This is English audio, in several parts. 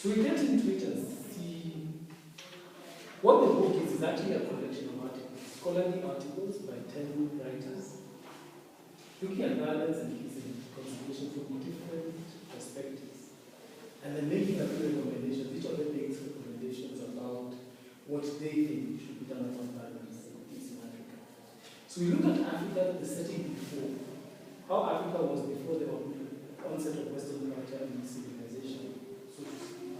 So we get into it and see what the book is actually a collection of articles, scholarly articles by 10 writers, looking at violence and peace and reconciliation from different perspectives, and then making a few recommendations. Each of them makes recommendations about what they think should be done about violence and peace in Africa. So we look at Africa, the setting before, how Africa was before the onset of Western culture and civilization, so to speak.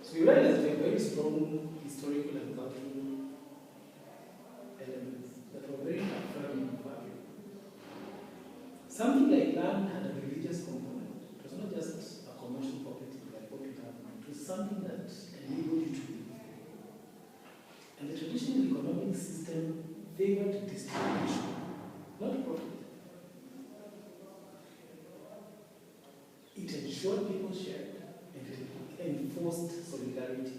So we realize there are very strong historical and cultural elements that were very affirming of Africa. Something like land had a religious component. It was not just a commercial property like what we have now. It was something that enabled you to live. And the traditional economic system favored distribution, not profit. It ensured people shared and it enforced solidarity.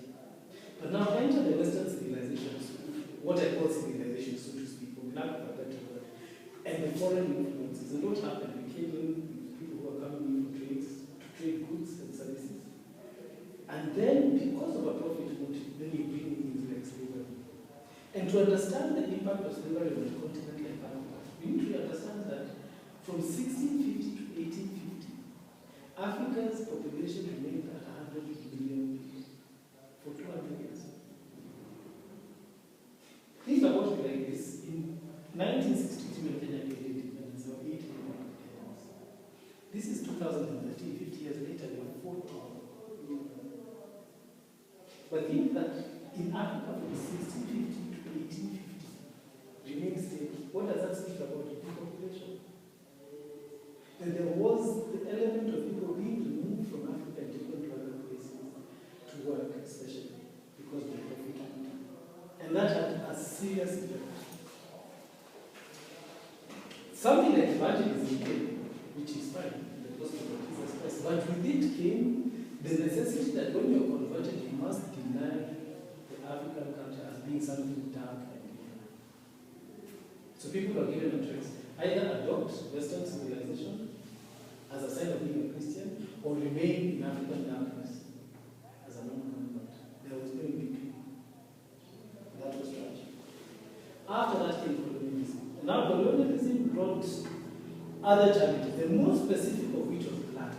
But now enter the Western civilizations, what I call civilizations, so to speak, for lack of a better word, and the foreign influences. And what happened? We came in with people who are coming in for trades, to trade goods and services. And then, because of a profit motive, then you bring in things like slavery. And to understand the impact of slavery on a continent like Africa, we need to understand that from 1650 to 1850, Africa's population remained at 100 million people for 200 years. Think about it like this. In 1962, when Kenya gained independence, there were 8 million Kenyans. This is 2013, 50 years later, there were 40 million. But think that in Africa from 1650 to 1850, remained stable. What does that speak about the population? And there was the element of people being removed from Africa and taken to other places to work, especially because of the profit motive. And that had a serious effect. Something like evangelism came, which is fine, the gospel of Jesus Christ. But with it came the necessity that when you're converted, you must deny the African culture as being something dark and evil. So people are given a choice: either adopt Western civilization as a sign of being a Christian, or remain in African darkness as a non-convert. There was no in between. That was tragic. After that came colonialism. And now colonialism brought other challenges, the most specific of which was land.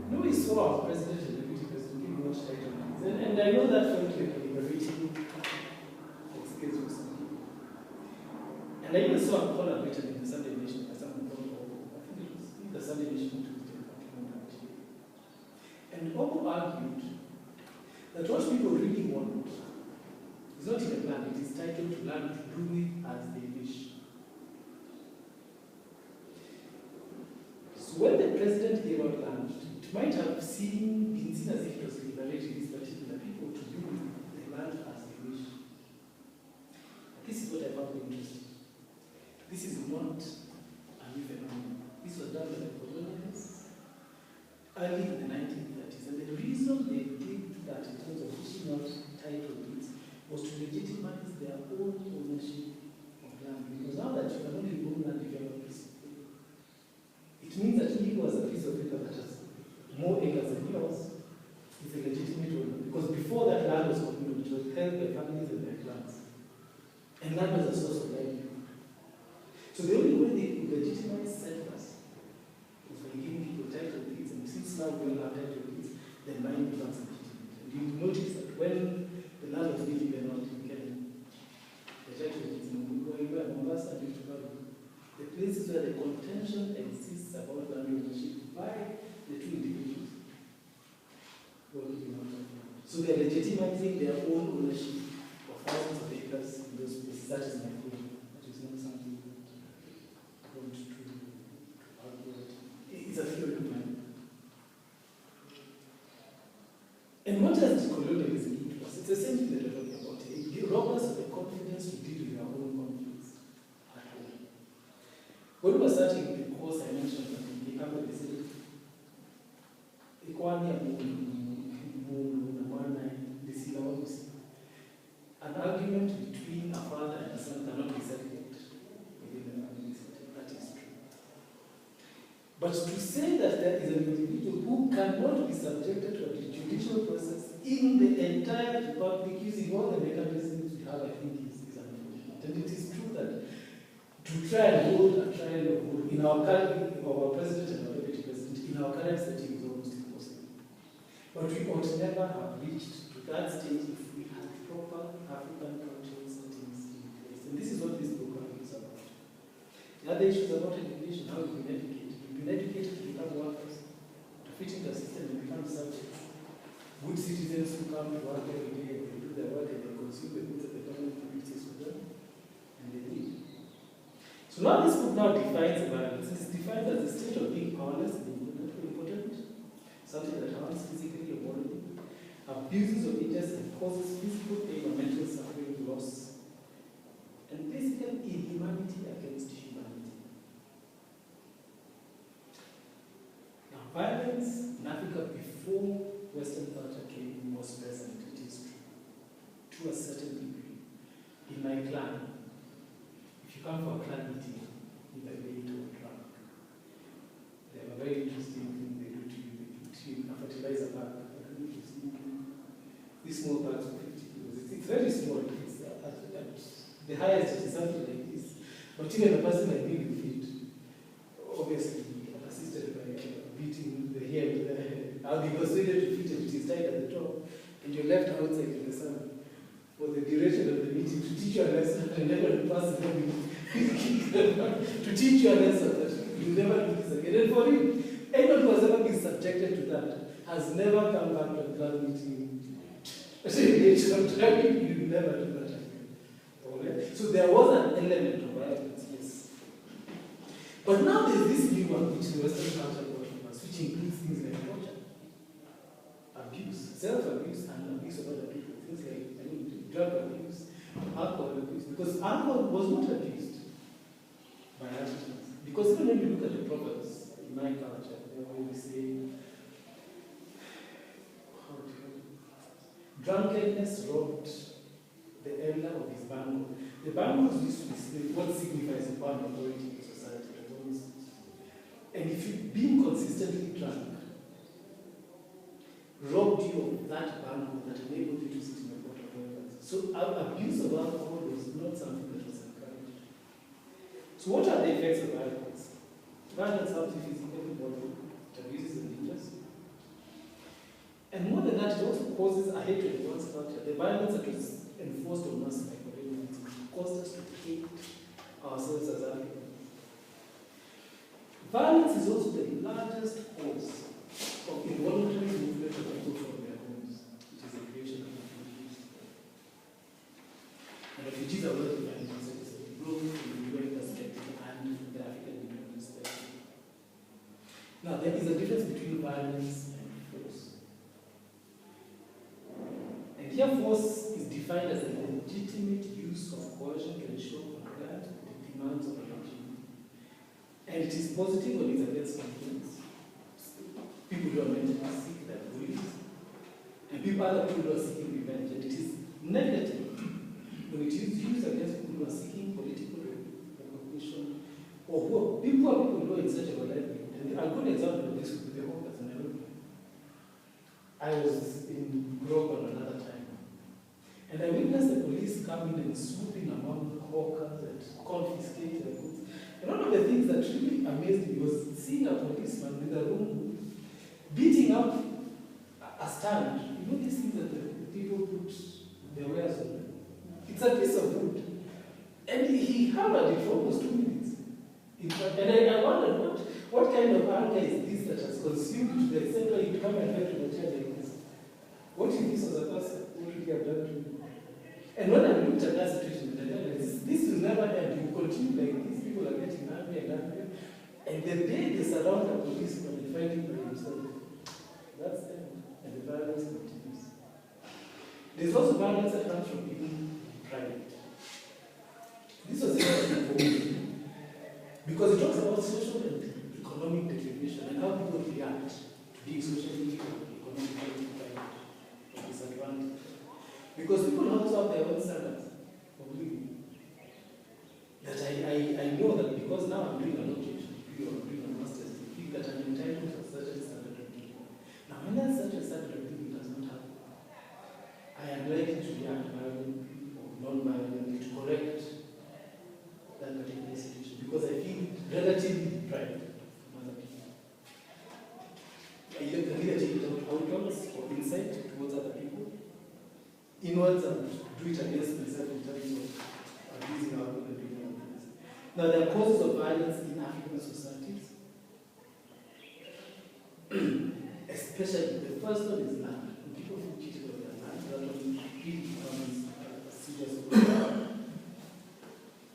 You know, we saw our president and deputy president giving much title deeds. And I know that felt like a liberating experience for some people. And I even saw a column written in the Sunday Nation by someone called Obo. I think it was in the Sunday Nation Tuesday. And Obo argued that what people really want is not even land, it is titled to land to do it as they wish. So when the president gave out land, it might have been seen as if it was liberating these particular people to do the land as they wish. This is what I found interesting. This is not a new phenomenon. This was done by the colonialists early in the 1930s. And the reason they did that in terms of pushing out title deeds was to legitimize their own ownership of land. Because now that you can only own land if you have a piece of paper, it means that he who has a piece of paper that has more acres than yours is a legitimate owner. Because before that land was communal, it was held by families and their clans. And land was a source of livelihood. So the only way they could legitimize settlers was by giving people title deeds. And since now we all have title deeds, then mining becomes legitimate. And you notice that when the land was being given out in Kenya, the title deeds in Mutua, Mombasa, and the places where the contention exists about land ownership by the two individuals were given out of land. So they're legitimizing their own ownership of thousands of acres in those places. That is my claim. That is not something that I want to argue. It's a theory of mine. And what does colonialism do to us? It's the same thing that we're talking about here. It robs us of the confidence to deal with our own conflicts at home. When we were starting the course, I mentioned that in the Apple said, an argument between a father and a son cannot be settled within the family setting. That is true. But to say that there is an individual who cannot be subjected to a judicial process in the entire republic using all the mechanisms we have, I think is unfortunate. And it is true that to try and hold a trial in our country, of our president and our deputy president, in our current setting is almost impossible. But we ought never have reached to that stage if we had proper African cultural settings in place. And this is what this program is about. The other issues about education, how we've been educated. We've been educated to become workers, to fit into the system and become subjects. Good citizens who come to work every day and they do their work and they consume the goods that the government produces for them, and they leave. So now this book now defines violence. It's defined as a state of being powerless and impotent, something that harms physically or morally, abuses or injuries and causes physical pain or mental suffering, loss, and basically inhumanity against humanity. Now, violence in Africa before Western culture came was present, it is true, to a certain degree. In my clan, if you come for a clan meeting, either late or drunk, they have a very interesting thing they do to you. They put you in a fertilizer bag. These small bags of 50 kilos. It's very small. It's the highest is something like this. But even a person like me with feet, obviously assisted by beating the hair with the head, I'll be persuaded to fit it. It is tied at the top, and you're left outside in the sun for the duration of the meeting to teach you a lesson and never to pass it on. To teach you a lesson that you never do this again. And for him, anyone who has ever been subjected to that has never come back to a class meeting. You never do that again. Okay? So there was an element of violence, yes. But now there's this new one which the Western culture brought from us, which includes things like torture, abuse, self-abuse, and abuse of other people. Things like drug abuse, alcohol abuse. Because alcohol was not abused by Africans. Because even when you look at the proverbs in my culture, they always say, drunkenness robbed the elder of his bangle. The bangle used to be what signifies power and authority in society. And if you've been consistently drunk, robbed you of that bangle that enabled you to sit in the court of evidence. So abuse of alcohol was not something that was encouraged. So what are the effects of violence? Violence harms you physically, bodily, it abuses and injures. And more than that, it also causes a hatred of one's culture. The violence that was enforced on us by colonialism caused us to hate ourselves as Africans. Violence is also the largest cause of involuntary movement of people from their homes. It is the creation of refugees. And refugees are well defined as both from the UN perspective and from the African Union perspective. Now, there is a difference between violence and force. And here force is defined as a legitimate use of coercion to ensure compliance with the demands of a regime. And it is positive when it's against complaints. People who are mentally sick, that bullies, and other people who are seeking revenge. And it is negative when it is used against people who are seeking political recognition, or people who are in search of a livelihood. And a good example of this would be the hawkers in Nairobi. I was in Grog another time, and I witnessed the police coming and swooping among hawkers and confiscating their goods. And one of the things that really amazed me was seeing a policeman with a room beating up a stand. You know these things that the people put their wares on? It's a piece of wood. And he hammered it for almost 2 minutes. And I wondered, what kind of anger is this that has consumed to the extent where you come and fight with a chair like this? What if this was a person? What would he have done to me? And when I looked at that situation, I realized this will never end. You continue like this, people are getting angry and angry. And the day they surround a policeman and fight him by himself, that's them. And the violence continues. There's also violence that comes from people in private. This was important for me because it talks about social and economic deprivation and how people react to being socially or economically deprived or disadvantaged. Because people also have their own standards of living. That I know that because now I'm doing an object degree or I'm doing a master's degree, that I'm entitled outwards or inside towards other people. Inwards, and do it against myself in terms of abusing our people and doing other things. Now, there are causes of violence in African societies. Especially, the first one is land. When people feel cheated of their land, that one really becomes a serious problem.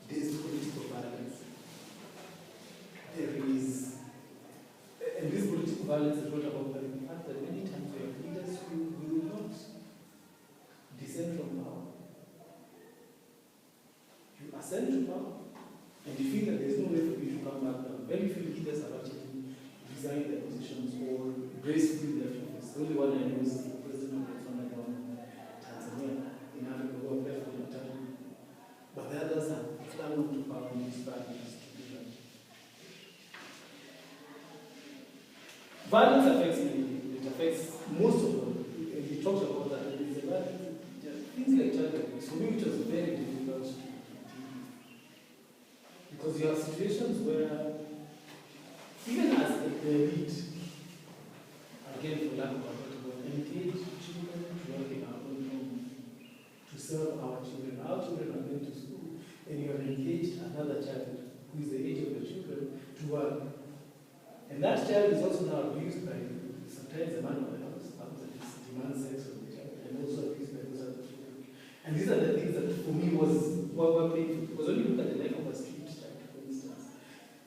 There's political violence. There is, and this political violence is brought about by the fact that many times we have leaders who will not descend from power. You ascend to power, and you feel that there's no way for you to come back down. Very few leaders have actually resigned their positions or gracefully left office. The only one I know is the president of Tanzania in Africa who have left for time. But the others have clung on to power and used violence to do that. Violence affects many people. It affects most of them. And we talked about that. It is a lot. Things like child abuse. For me, it was very difficult to deal with. Because you have situations where, even as the elite, again, for lack of a better word, engage children to work in our own home, to serve our children. Our children are going to school, and you have engaged another child who is the age of the children to work. And that child is also now abused by sometimes the man of the house, demands sex from the child, and also abused by those other children. And these are the things that for me were painful. Because when you look at the life of a street child, for instance,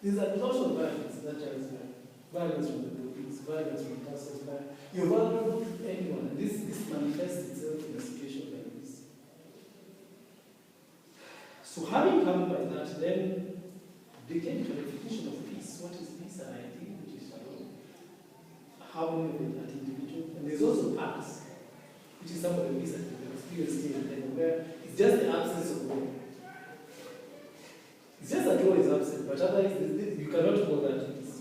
there's a lot of violence in that child's life. Violence from the police, violence from passers-by. You're vulnerable to anyone, and this manifests itself in a situation like this. So having come by that, then they came to a definition of peace. What is peace? An idea which is harmony with that individual. And there's also pacts, which is some of the peace that we've experienced here and there, where it's just the absence of war. It's just that war is absent, but otherwise you cannot call that peace.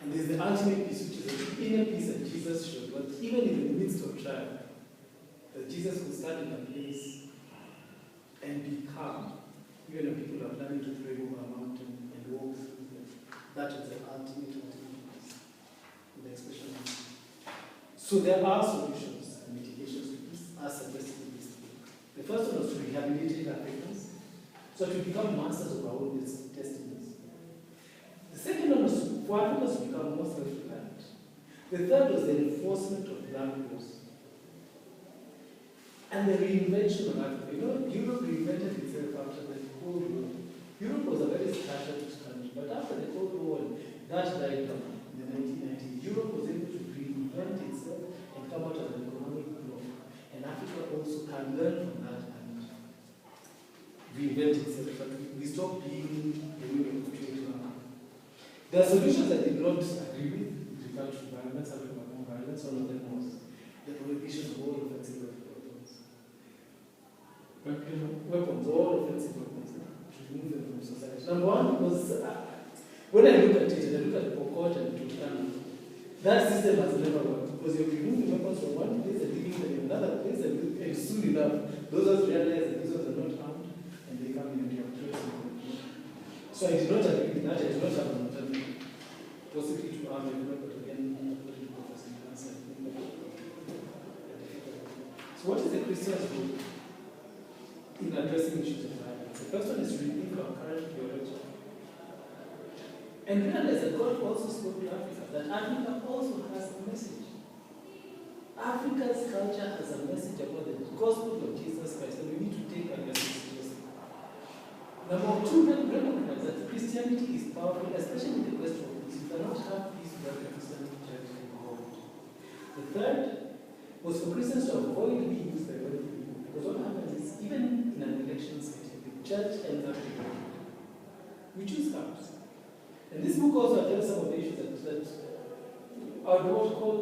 And there's the ultimate peace, which is the inner peace that Jesus showed. But even in the midst of trial, that Jesus could stand in a place and be calm. Even when people are planning to throw over a mountain and walk through them. That is the ultimate peace. The expression of peace. So there are solutions and mitigations to peace, as suggested in this book. The first one was to rehabilitate Africans, so to become masters of our own destinies. The second one was for Africans to become more self-reliant. The third was the enforcement of land laws. And the reinvention of Africa. You know, Europe reinvented itself after the Cold War. Europe was a very scattered country, but after the Cold War, that died down in the 1990s. Europe was able to reinvent itself and come out as an economic bloc. And Africa also can learn from that and reinvent itself. But we stopped being the way we portrayed to now. There are solutions that did not agree with regard to violence, African violence. One of them was the prohibition of all offensive weapons. All offensive weapons, to remove them from society. Number one was, when I look at it, and I look at Pokot and Turkana, that system has never worked. Because you're removing weapons from one place and leaving them in another place, and soon enough, those ones realize that these ones are not armed, and they come in and you have threats. So I did not agree with that. I did not have an alternative. Possibly to arm everyone, but again, so what is the Christian's role in addressing issues of violence? The first one is to rethink our current theology. And realize that God also spoke to Africa, that Africa also has a message. Africa's culture has a message about the gospel of Jesus Christ, and we need to take that message seriously. Number two, recognize that Christianity is powerful, especially in the question of peace. You cannot have peace without the Christian church involved. The third was for Christians to avoid being used by wealthy people. Because what happens is, even in an election setting, the church ends up being wealthy. We choose camps. And this book also addresses some of the issues that are what we call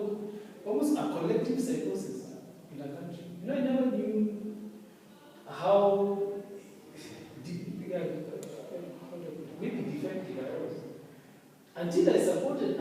almost a collective psychosis in a country. You know, I never knew how maybe defective I was until I supported